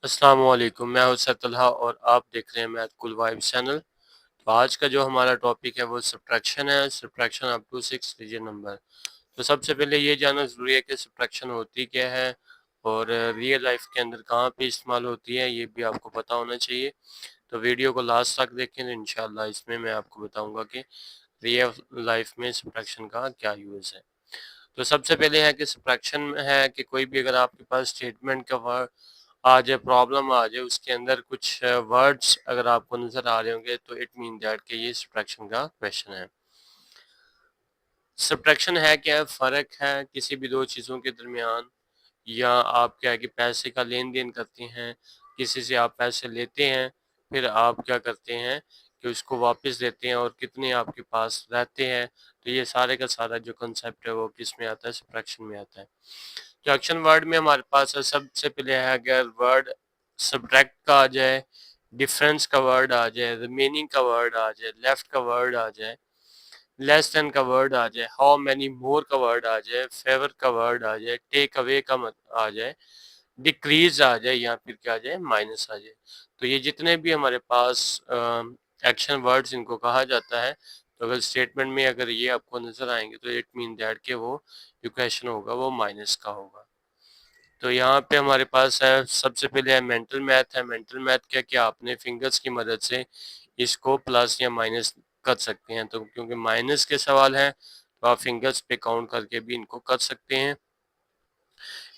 अस्सलाम वालेकुम, मैं हूं सर तलहा और आप देख रहे हैं मैथ कूल वाइब्स चैनल। तो आज का जो हमारा टॉपिक है वो सब्ट्रैक्शन है, subtraction up to 6 digit number. तो सबसे पहले ये जानना ज़रूरी है कि सब्ट्रैक्शन होती क्या है और रियल लाइफ के अंदर कहाँ पे इस्तेमाल होती है, ये भी आपको पता होना चाहिए। तो वीडियो को लास्ट तक देखें तो इंशाल्लाह इसमें मैं आपको बताऊंगा कि रियल लाइफ में सब्ट्रैक्शन का क्या यूज़ है। तो सबसे पहले है कि सब्ट्रैक्शन है कि कोई भी अगर आपके पास स्टेटमेंट का वर्ड आ जाए, प्रॉब्लम आ जाए, उसके अंदर कुछ वर्ड्स अगर आपको नजर आ रहे होंगे तो इट मीन दैट कि ये सब्ट्रैक्शन का क्वेश्चन है। सब्ट्रैक्शन है क्या है? फर्क है किसी भी दो चीजों के दरमियान, या आप क्या है कि पैसे का लेन देन करते हैं, किसी से आप पैसे लेते हैं, फिर आप क्या करते हैं कि उसको वापस देते हैं और कितने आपके पास रहते हैं। तो ये सारे का सारा जो कंसेप्ट है वो किस में आता है? सब्ट्रैक्शन में आता है। तो एक्शन वर्ड में हमारे पास है, सबसे पहले है अगर वर्ड सब्ट्रैक्ट का आ जाए, डिफरेंस का वर्ड आ जाए, रिमेनिंग का वर्ड आ जाए, लेफ्ट का वर्ड आ जाए, लेस देन का वर्ड आ जाए, हाउ मैनी मोर का वर्ड आ जाए, फेवर का वर्ड आ जाए, टेक अवे का आ जाए, डिक्रीज आ जाए, या फिर क्या आ जाए? माइनस आ जाए। तो ये जितने भी हमारे पास एक्शन वर्ड्स इनको कहा जाता है। तो अगर स्टेटमेंट में अगर ये आपको नजर आएंगे तो इट मीन दैट के वो जो क्वेश्चन होगा वो माइनस का होगा। तो यहाँ पे हमारे पास है, सबसे पहले है मेंटल मैथ है। मेंटल मैथ क्या क्या आपने फिंगर्स की मदद से इसको प्लस या माइनस कर सकते हैं। तो क्योंकि माइनस के सवाल हैं तो आप फिंगर्स पे काउंट करके भी इनको कर सकते हैं।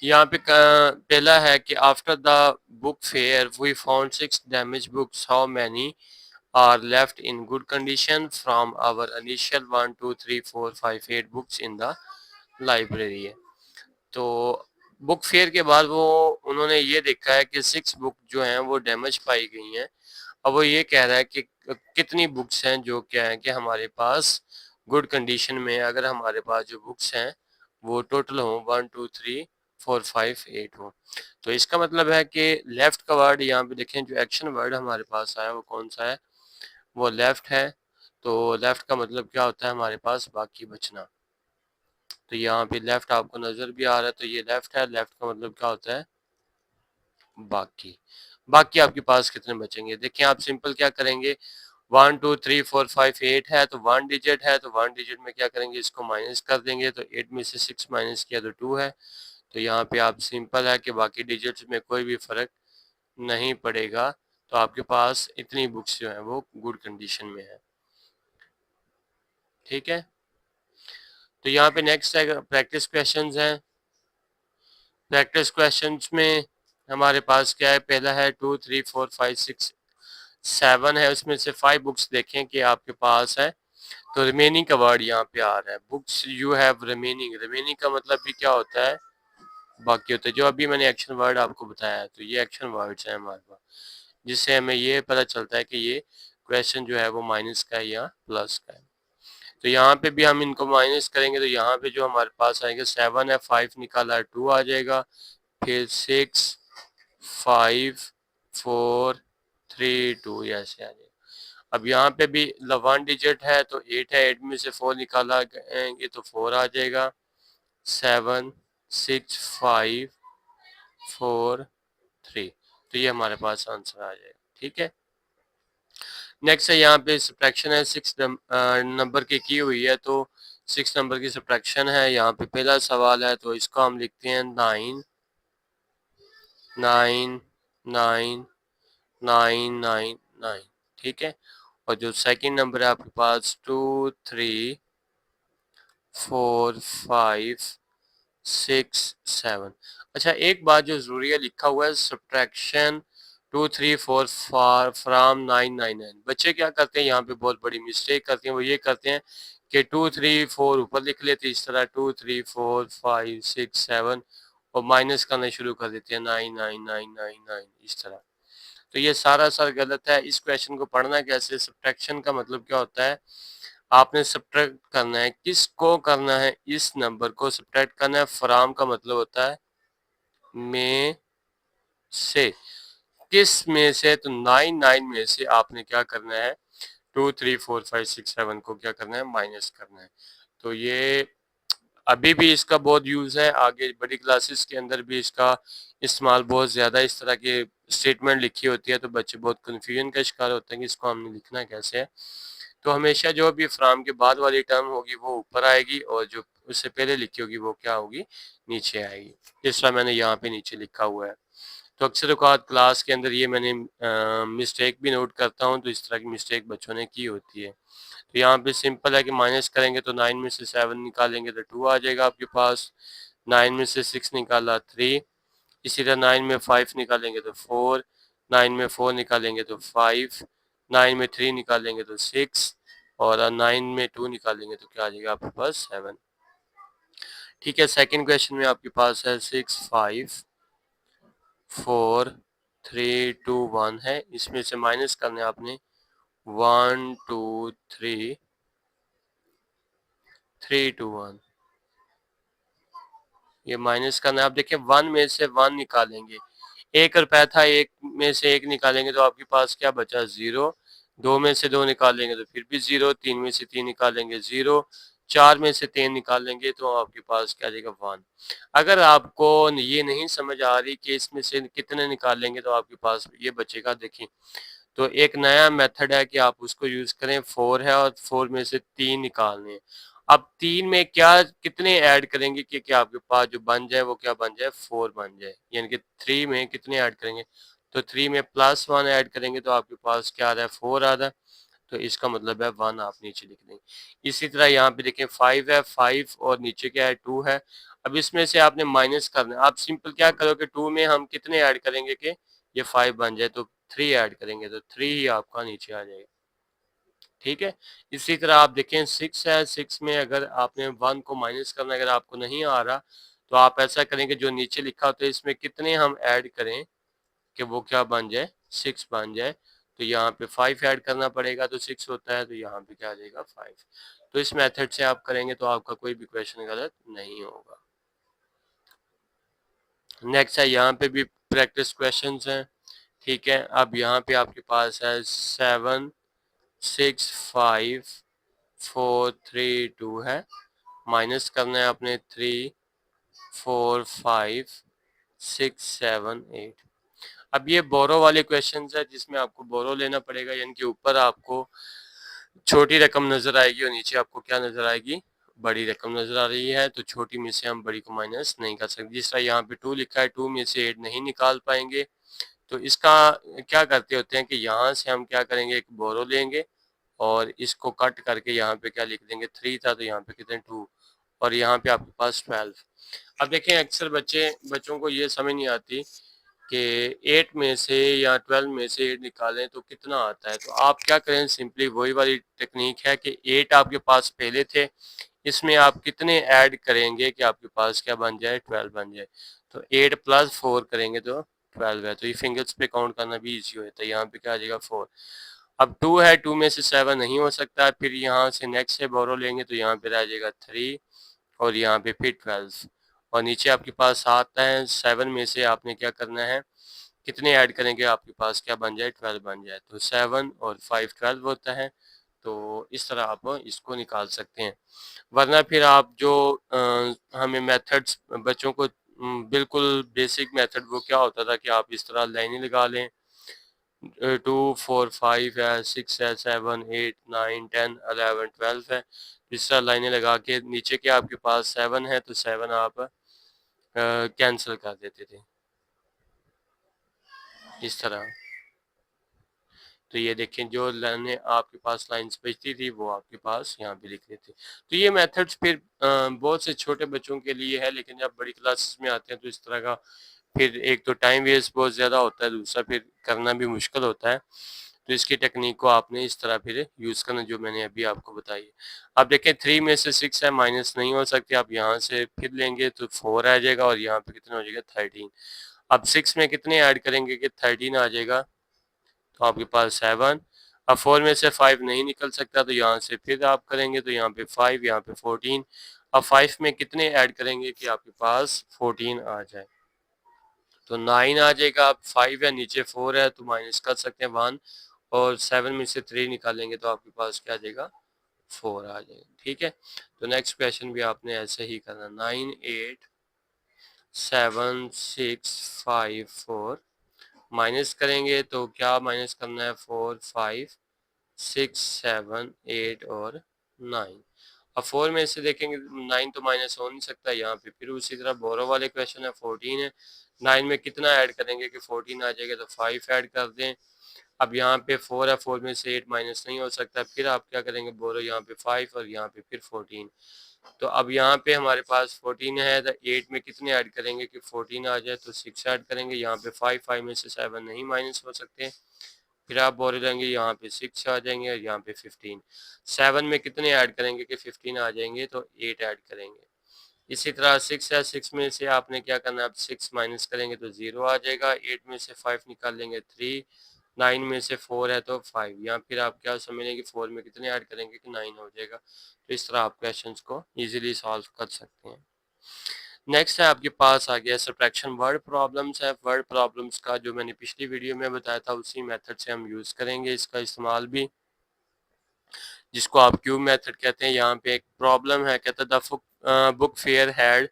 यहाँ पे पहला है कि after the book fair we found 6 damage books, how many are left in good condition from our initial 1 2 3 4 5 8 books in the library है। तो बुक फेयर के बाद वो उन्होंने ये देखा है कि 6 बुक जो हैं वो डैमेज पाई गई हैं। अब वो ये कह रहा है कि कितनी बुक्स हैं जो क्या है कि हमारे पास गुड कंडीशन में है। अगर हमारे पास जो बुक्स हैं वो टोटल हो 1 2 3 4 5 8 हो। तो इसका मतलब है कि लेफ्ट का वर्ड यहाँ पे देखें, जो एक्शन वर्ड हमारे पास आया वो कौन सा है? वो लेफ्ट है। तो लेफ्ट का मतलब क्या होता है? हमारे पास बाकी बचना। तो यहाँ पे लेफ्ट आपको नजर भी आ रहा है, तो ये लेफ्ट है। लेफ्ट का मतलब क्या होता है? बाकी। बाकी आपके पास कितने बचेंगे? देखिए आप सिंपल क्या करेंगे, 1 2 3 4 5 8 है तो 1 डिजिट है, तो 1 डिजिट में क्या करेंगे? इसको माइनस कर देंगे। तो 8 में से 6 माइनस किया तो 2 है। तो यहाँ पे आप सिंपल है कि बाकी डिजिट्स में कोई भी फर्क नहीं पड़ेगा। तो आपके पास इतनी बुक्स जो है वो गुड कंडीशन में है। ठीक है। तो यहाँ पे नेक्स्ट है प्रैक्टिस क्वेश्चंस हैं। प्रैक्टिस क्वेश्चंस में हमारे पास क्या है? पहला है 2 3 4 5 6 7 है, उसमें से 5 बुक्स देखें कि आपके पास है। तो रिमेनिंग का वर्ड यहाँ पे आ रहा है, books you have remaining. Remaining का मतलब भी क्या होता है? बाकी होता है। जो अभी मैंने एक्शन वर्ड आपको बताया है, तो ये एक्शन वर्ड्स हैं हमारे पास, जिससे हमें ये पता चलता है कि ये क्वेश्चन जो है वो माइनस का है या प्लस का है। तो यहाँ पे भी हम इनको माइनस करेंगे तो यहाँ पे जो हमारे पास आएगा 7 है, 5 निकाला है 2 आ जाएगा, फिर 6 5 4 3 2 ऐसे आ जाएगा। अब यहाँ पे भी 1 डिजिट है तो 8 है, 8 में से 4 निकाला ये तो 4 आ जाएगा। 7 6 5 4 3, तो ये हमारे पास आंसर आ जाएगा। ठीक है। नेक्स्ट है यहाँ पे सब्ट्रैक्शन है, 6 नंबर की हुई है। तो 6 नंबर की सब्ट्रैक्शन है। यहाँ पे पहला सवाल है तो इसको हम लिखते हैं 9 9 9 9 9 9। ठीक है। और जो सेकंड नंबर है आपके पास 2 3 4 5 6 7। अच्छा एक बात जो जरूरी है, लिखा हुआ है सब्ट्रैक्शन 2 3 4 फ्रॉम 9 9 9। बच्चे क्या करते हैं यहाँ पे? बहुत बड़ी मिस्टेक करते हैं। वो ये करते हैं कि 2 3 4 ऊपर लिख लेते हैं इस तरह, 2 3 4 5 6 7, और माइनस करना शुरू कर देते हैं 9 9 9 9 9 इस तरह। तो ये सारा सर गलत है। इस क्वेश्चन को पढ़ना कैसे? सब्ट्रैक्शन का मतलब क्या होता है? आपने सब्ट्रैक्ट करना है, किसको करना है? इस नंबर को सब्ट्रैक्ट करना है। फ्रॉम का मतलब होता है में से। किस में से? तो 9 9 में से आपने क्या करना है? 2 3 4 5 6 7 को क्या करना है? माइनस करना है। तो ये अभी भी इसका बहुत यूज है, आगे बड़ी क्लासेस के अंदर भी इसका इस्तेमाल बहुत ज्यादा इस तरह के स्टेटमेंट लिखी होती है तो बच्चे बहुत कन्फ्यूजन का शिकार होते हैं कि इसको हमने लिखना कैसे है। तो हमेशा जो भी फ्रॉम के बाद वाली टर्म होगी वो ऊपर आएगी और जो उससे पहले लिखी होगी वो क्या होगी, नीचे आएगी। जिस तरह मैंने यहाँ पे नीचे लिखा हुआ है। तो अक्सर औकात क्लास के अंदर ये मैंने मिस्टेक भी नोट करता हूँ, तो इस तरह की मिस्टेक बच्चों ने की होती है। तो यहाँ पे सिंपल है कि माइनस करेंगे तो 9 में से 7 निकालेंगे तो 2 आ जाएगा आपके पास। 9 में से 6 निकाला 3, इसी तरह 9 में 5 निकालेंगे तो 4, 9 में 4 निकालेंगे तो 5, 9 में 3 निकालेंगे तो 6 और 9 में 2 निकालेंगे तो क्या आ जाएगा आपके पास 7। ठीक है, सेकंड क्वेश्चन में आपके पास है 6 5 4 3 2 1 है। इसमें से माइनस करने आपने 1 2 3 3 2 1, ये माइनस करना है। आप देखिए 1 में से 1 निकालेंगे, 1 रुपया था, 1 में से 1 निकालेंगे तो आपके पास क्या बचा 0। 2 में से 2 निकालेंगे तो फिर भी 0, 3 में से 3 निकालेंगे 0, 4 में से 3 निकालेंगे तो आपके पास क्या जाएगा 1। अगर आपको ये नहीं समझ आ रही कि इसमें से कितने निकालेंगे तो आपके पास ये बचेगा। देखिए, तो एक नया मेथड है कि आप उसको यूज करें। 4 है और 4 में से 3 निकालने हैं। अब 3 में क्या कितने ऐड करेंगे कि क्या आपके पास जो बन जाए वो क्या बन जाए 4 बन जाए, यानी कि 3 में कितने ऐड करेंगे, तो 3 में +1 ऐड करेंगे तो आपके पास क्या आ रहा है 4 आ रहा है। तो इसका मतलब है 1 आप नीचे लिख देंगे। इसी तरह यहाँ पे देखें 5 है, 5 और नीचे क्या है 2 है। अब इसमें से आपने माइनस करना है। आप सिंपल क्या करोगे, 2 में हम कितने ऐड करेंगे कि ये 5 बन जाए, तो 3 ऐड करेंगे तो 3 ही आपका नीचे आ जाएगा। ठीक है, इसी तरह आप देखें 6 है, 6 में अगर आपने 1 को माइनस करना अगर आपको नहीं आ रहा तो आप ऐसा करेंगे जो नीचे लिखा होता है इसमें कितने हम ऐड करें कि वो क्या बन जाए 6 बन जाए। तो यहाँ पे 5 ऐड करना पड़ेगा तो 6 होता है, तो यहाँ पे क्या आ जाएगा 5। तो इस मेथड से आप करेंगे तो आपका कोई भी क्वेश्चन गलत नहीं होगा। नेक्स्ट है, यहाँ पे भी प्रैक्टिस क्वेश्चंस हैं। ठीक है, अब यहाँ पे आपके पास है 7 6 5 4 3 2 है। माइनस करना है आपने 3 4 5 6 7 8। अब ये बोरो वाले क्वेश्चंस है जिसमें आपको बोरो लेना पड़ेगा, यानी कि ऊपर आपको छोटी रकम नजर आएगी और नीचे आपको क्या नजर आएगी, बड़ी रकम नजर आ रही है। तो छोटी में से हम बड़ी को माइनस नहीं कर सकते। जिस तरह यहाँ पे 2 लिखा है, 2 में से 8 नहीं निकाल पाएंगे। तो इसका क्या करते होते हैं कि यहाँ से हम क्या करेंगे, एक बोरो लेंगे और इसको कट करके यहाँ पे क्या लिख देंगे 3 था तो यहाँ पे कितने 2 और यहाँ पे आपके पास 12। अब देखें अक्सर बच्चों को ये समझ नहीं आती कि 8 में से या 12 में से 8 निकालें तो कितना आता है। तो आप क्या करें, सिंपली वही वाली टेक्निक है कि 8 आपके पास पहले थे, इसमें आप कितने ऐड करेंगे कि आपके पास क्या बन जाए 12 बन जाए। तो 8 + 4 करेंगे तो 12 है। तो ये फिंगर्स पे काउंट करना भी इजी होता है। यहाँ पे क्या आ जाएगा 4। अब 2 है, 2 में से 7 नहीं हो सकता, फिर यहाँ से नेक्स्ट से बोरो लेंगे तो यहाँ पे रह जाएगा 3 और यहाँ पे फिर 12 और नीचे आपके पास 7 है। 7 में से आपने क्या करना है, कितने ऐड करेंगे आपके पास क्या बन जाए 12 बन जाए। तो 7 और 5 12 होता है। तो इस तरह आप इसको निकाल सकते हैं। वरना फिर आप जो हमें मेथड्स बच्चों को बिल्कुल बेसिक मेथड वो क्या होता था कि आप इस तरह लाइनें लगा लें, 2 4 5 है, 6 है, 7 8 9 10 11 12 है। इस तरह लाइनें लगा के नीचे के आपके पास 7 है तो 7 आप कैंसिल कर देते थे इस तरह। तो ये देखें जो लाइनें आपके पास लाइंस बचती थी वो आपके पास यहाँ पे लिख लेते। तो ये मेथड्स फिर बहुत से छोटे बच्चों के लिए है, लेकिन जब बड़ी क्लासेस में आते हैं तो इस तरह का फिर एक तो टाइम वेस्ट बहुत ज़्यादा होता है, दूसरा फिर करना भी मुश्किल होता है। तो इसकी टेक्निक को आपने इस तरह फिर यूज़ करना जो मैंने अभी आपको बताई है। अब देखें 3 में से 6 है, माइनस नहीं हो सकती, आप यहाँ से फिर लेंगे तो 4 आ जाएगा और यहाँ पे कितना हो जाएगा 13। अब 6 में कितने ऐड करेंगे कि 13 आ जाएगा, तो आपके पास 7। अब 4 में से 5 नहीं निकल सकता तो यहाँ से फिर आप करेंगे तो यहाँ पे 5, यहाँ पे 14। अब 5 में कितने ऐड करेंगे कि आपके पास 14 आ जाए, तो 9 आ जाएगा। अब 5 है, नीचे 4 है तो माइनस कर सकते हैं 1 और 7 में से 3 निकालेंगे तो आपके पास क्या आ जाएगा 4 आ जाएगा। ठीक है, तो नेक्स्ट क्वेश्चन भी आपने ऐसे ही करना। 9 8 7 6 5 4 माइनस करेंगे तो क्या माइनस करना है, 4, 5, 6, 7, 8 और 9। अब 4 में से देखेंगे 9 तो माइनस हो नहीं सकता यहाँ पे। फिर उसी तरह बोरो वाले क्वेश्चन है, 14 है, 9 में कितना ऐड करेंगे कि 14 आ जाएगा, तो 5 ऐड कर दें। अब यहाँ पे 4 है, 4 में से 8 माइनस नहीं हो सकता। फिर आप क्या करेंगे, बोरो यहाँ पे 5 और यहाँ पे फिर 14। तो अब यहाँ पे हमारे पास 14 है, तो 8 में कितने ऐड करेंगे कि 14 आ जाए, तो 6 ऐड करेंगे। यहाँ पे 5, 5 में से 7 नहीं माइनस हो सकते। फिर आप बोरे लेंगे, यहाँ पे 6 आ जाएंगे और यहाँ पे 15। 7 में कितने ऐड करेंगे कि 15 आ जाएंगे, तो 8 ऐड करेंगे। इसी तरह 6 है, 6 में से आपने क्या करना है, अब 6 माइनस करेंगे तो 0 आ जाएगा। 8 में से 5 निकाल लेंगे 3, 9 में से 4 है तो 5। या फिर आप क्या समझेंगे कि 4 में कितने ऐड करेंगे कि 9 हो जाएगा। तो इस तरह आप क्वेश्चंस को इजीली सॉल्व कर सकते हैं। नेक्स्ट है आपके पास आ गया सब्ट्रैक्शन वर्ड प्रॉब्लम्स है। वर्ड प्रॉब्लम्स का जो मैंने पिछली वीडियो में बताया था उसी मेथड से हम यूज करेंगे इसका इस्तेमाल भी, जिसको आप क्यूब मेथड कहते हैं। यहाँ पे एक प्रॉब्लम है, कहता है द बुक फेयर हैड,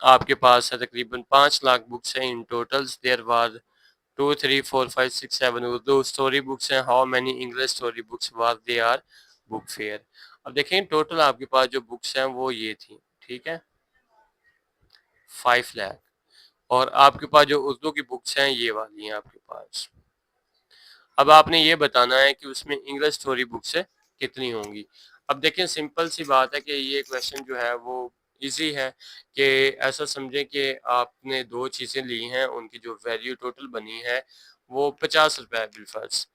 आपके पास है तकरीबन 5 लाख बुक्स हैं in totals. There were 2, 3, 4, 5, 6, 7 Urdu story books हैं। How many English story books were they are book fair. अब देखें टोटल आपके पास जो बुक्स हैं वो ये थी, ठीक है, 5 लाख। और आपके पास जो उर्दू की बुक्स हैं ये वाली हैं आपके पास। अब आपने ये बताना है कि उसमें इंग्लिश स्टोरी बुक्स कितनी होंगी। अब देखें सिंपल सी बात है कि ये क्वेश्चन जो है वो इजी है, कि ऐसा समझें कि आपने दो चीज़ें ली हैं, उनकी जो वैल्यू टोटल बनी है वो 50 रुपये है बिलफर्ज।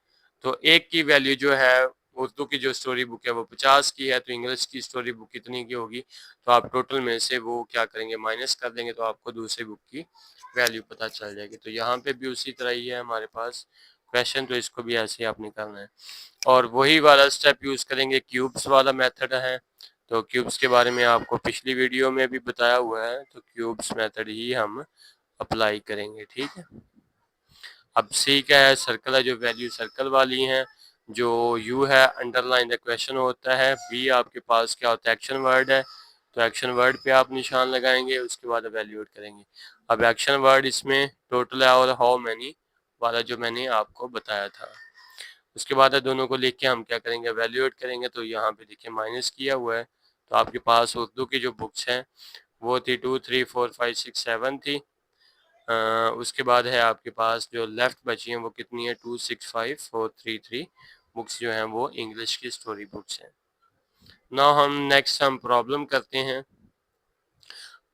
तो एक की वैल्यू जो है उर्दू की जो स्टोरी बुक है वो 50 की है, तो इंग्लिश की स्टोरी बुक कितनी की होगी, तो आप टोटल में से वो क्या करेंगे, माइनस कर देंगे, तो आपको दूसरी बुक की वैल्यू पता चल जाएगी। तो यहाँ पे भी उसी तरह ही है हमारे पास क्वेश्चन, तो इसको भी ऐसे ही आपने करना है। और वही वाला स्टेप यूज करेंगे, क्यूब्स वाला मेथड है। तो क्यूब्स के बारे में आपको पिछली वीडियो में भी बताया हुआ है, तो क्यूब्स मेथड ही हम अप्लाई करेंगे, ठीक है। अब सी क्या है, सर्कल है, जो वैल्यू सर्कल वाली हैं। जो यू है अंडरलाइन द क्वेश्चन होता है। बी आपके पास क्या होता है, एक्शन वर्ड है, तो एक्शन वर्ड पे आप निशान लगाएंगे, उसके बाद एवेल्यूएट करेंगे। अब एक्शन वर्ड इसमें टोटल है और हाउ मैनी वाला जो मैंने आपको बताया था। उसके बाद है दोनों को लिख के हम क्या करेंगे, एवेल्यूएट करेंगे। तो यहाँ पे देखिए माइनस किया हुआ है, तो आपके पास उर्दू की जो बुक्स हैं वो थी 2, 3, 4, 5, 6, 7 थी। उसके बाद है आपके पास जो लेफ्ट बची हैं वो कितनी है, 2, 6, 5, 4, 3, 3 बुक्स जो हैं वो इंग्लिश की स्टोरी बुक्स हैं। नाउ हम नेक्स्ट हम प्रॉब्लम करते हैं।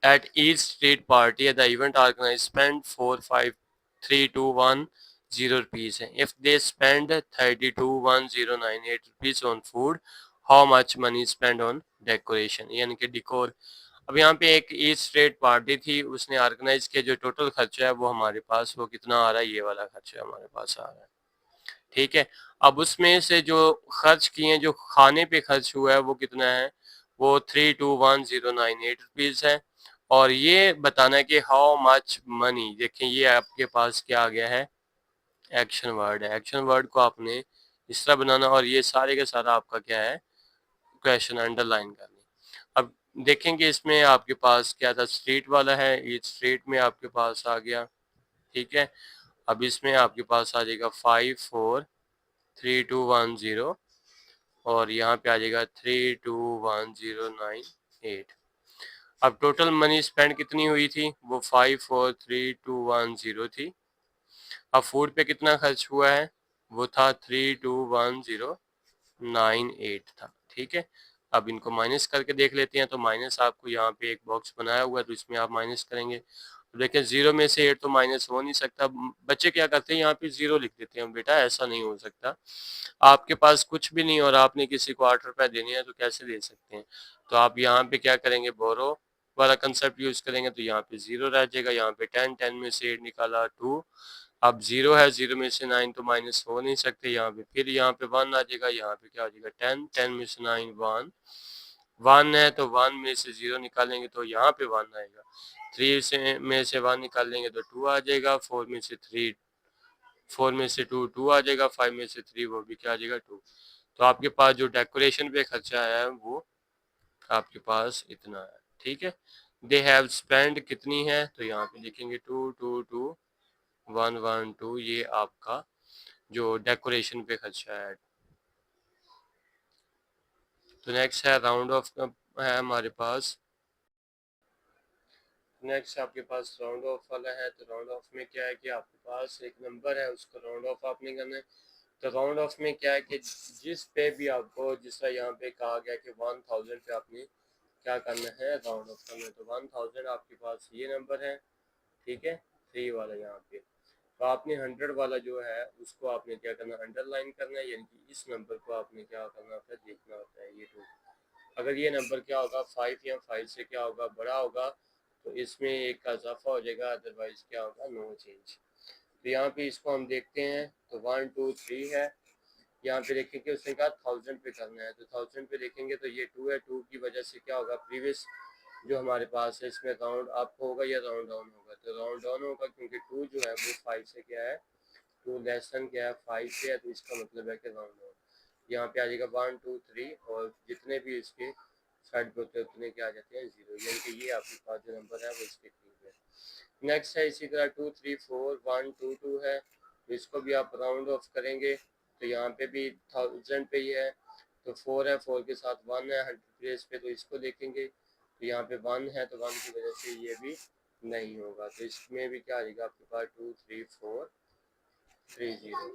At each street party at the event organized spend 4, 5, 3, 2, 1, 0 rupees. If they spend 32,1098 rupees on food, how much money spent on decoration, यानी कि डिकोर। अब यहाँ पे एक ईच स्ट्रीट पार्टी थी, उसने ऑर्गेनाइज किया, जो टोटल खर्चा है वो हमारे पास वो कितना आ रहा है, ये वाला खर्चा हमारे पास आ रहा है, ठीक है। अब उसमें से जो खर्च किए, जो खाने पे खर्च हुआ है वो कितना है, वो 32,1098 रुपीज है। और ये बताना है कि हाउ मच मनी, देखें ये आपके पास क्या आ गया है, एक्शन वर्ड है। एक्शन वर्ड को आपने इस तरह बनाना, और ये सारे का सारा आपका क्या है, क्वेश्चन अंडरलाइन करनी। अब देखेंगे इसमें आपके पास क्या था, स्ट्रीट वाला है, ये स्ट्रीट में आपके पास आ गया, ठीक है। अब इसमें आपके पास आ जाएगा 5,4,3,2,1,0 और यहाँ पे आ जाएगा 3,2,1,098। अब टोटल मनी स्पेंड कितनी हुई थी, वो 5,4,3,2,1,0 थी। अब फूड पे कितना खर्च हुआ है, वो था 3,2,1,098 था, ठीक है। अब इनको माइनस करके देख लेते हैं। तो माइनस आपको यहाँ पे एक बॉक्स बनाया हुआ है, तो इसमें आप माइनस करेंगे। तो देखिए 0 में से 8 तो माइनस हो नहीं सकता। बच्चे क्या करते हैं, यहाँ पे 0 लिख देते हैं। बेटा ऐसा नहीं हो सकता, आपके पास कुछ भी नहीं और आपने किसी को 8 रुपए देने हैं, तो कैसे दे सकते हैं। तो आप यहाँ पे क्या करेंगे, बोरो वाला कंसेप्ट यूज करेंगे। तो यहाँ पे 0 रह जाएगा, यहाँ पे 10, 10 में से 8 निकाला 2। अब 0 है, 0 में से 9 तो माइनस हो नहीं सकते यहाँ पे। फिर यहाँ पे 1 आ जाएगा, यहाँ पे क्या आ जाएगा 10, 10 में से 9 1, 1 है, तो 1 में से 0 निकालेंगे तो यहाँ पे 1 आएगा। 3 से में से 1 निकालेंगे तो 2 आ जाएगा। 4 में से 3, 4 में से 2, 2 आ जाएगा। 5 में से 3 वो भी क्या आ जाएगा 2। तो आपके पास जो डेकोरेशन पे खर्चा आया है वो आपके पास इतना है, ठीक है। दे हैव स्पेंड कितनी है, तो यहाँ पे लिखेंगे 2, 2, 2 112 ये आपका जो डेकोरेशन पे खर्चा है। तो नेक्स्ट है राउंड ऑफ है हमारे पास। नेक्स्ट आपके पास राउंड ऑफ वाला है। तो राउंड ऑफ में क्या है कि आपके पास एक नंबर है, उसको राउंड ऑफ आपने करना है। तो राउंड ऑफ में क्या है कि जिस पे भी आपको, जिस तरह यहाँ पे कहा गया कि 1000 पे आपने क्या करना है, राउंड ऑफ करना है। तो 1000 आपके पास ये नंबर है, ठीक है, 3 वाला यहाँ पे। तो आपने 100 वाला जो है उसको आपने क्या करना, अंडरलाइन करना है, यानी कि इस नंबर को आपने क्या करना होता है, देखना होता है ये 2। अगर ये नंबर क्या होगा 5 या 5 से क्या होगा, बड़ा होगा, तो इसमें एक का इजाफा हो जाएगा, अदरवाइज क्या होगा, नो चेंज। तो यहाँ पे इसको हम देखते हैं। तो 1 2 3 है। यहाँ पे देखेंगे उसने कहा 1000 पे करना है, तो 1000 पे देखेंगे तो ये 2 है। 2 की वजह से क्या होगा, प्रीवियस जो हमारे पास है इसमें राउंड अप होगा या राउंड डाउन होगा। तो राउंड डाउन होगा क्योंकि 2 जो है वो 5 से क्या है, 2 लेसन क्या है 5 से है, तो इसका मतलब है कि राउंड डाउन। यहाँ पे आ जाएगा 1 2 3 और जितने भी इसके साइड पे होते हैं उतने क्या आ जाते हैं, 0, यानी कि ये आपके पास जो नंबर है वो इसके करीब है। नेक्स्ट है इसी तरह 2 3 4 1 2 2 है। तो इसको भी आप राउंड ऑफ करेंगे तो यहाँ पे भी 1000 पे ही है। तो 4 है, 4 के साथ 1 है 100 प्लेस पे, तो इसको देखेंगे तो यहाँ पे 1 है, तो 1 की वजह से ये भी नहीं होगा। तो इसमें भी क्या आ जाएगा आपके पास 2 3 4 3 0।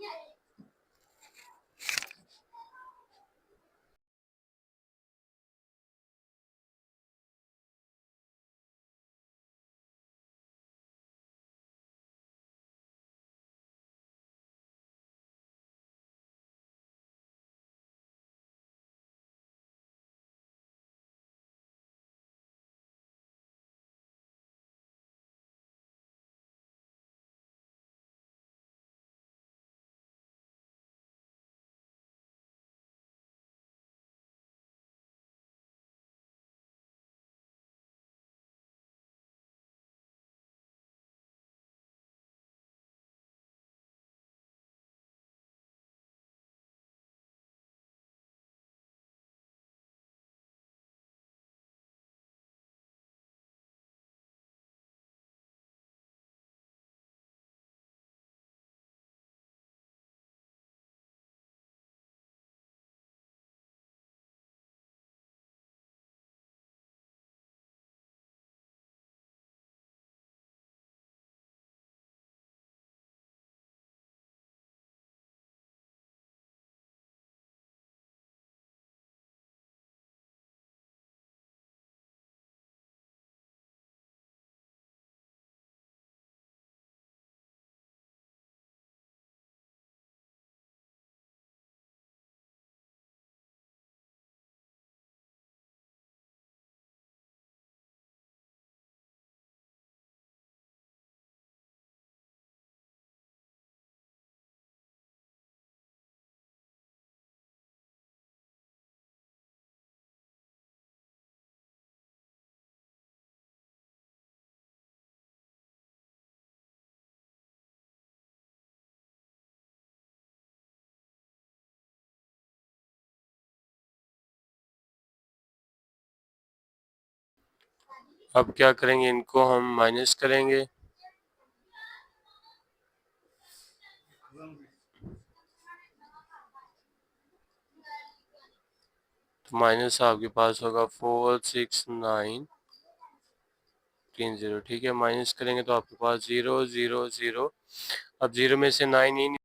अब क्या करेंगे, इनको हम माइनस करेंगे। तो माइनस आपके पास होगा 46930, ठीक है। माइनस करेंगे तो आपके पास 0 0 0। अब 0 में से 9 ही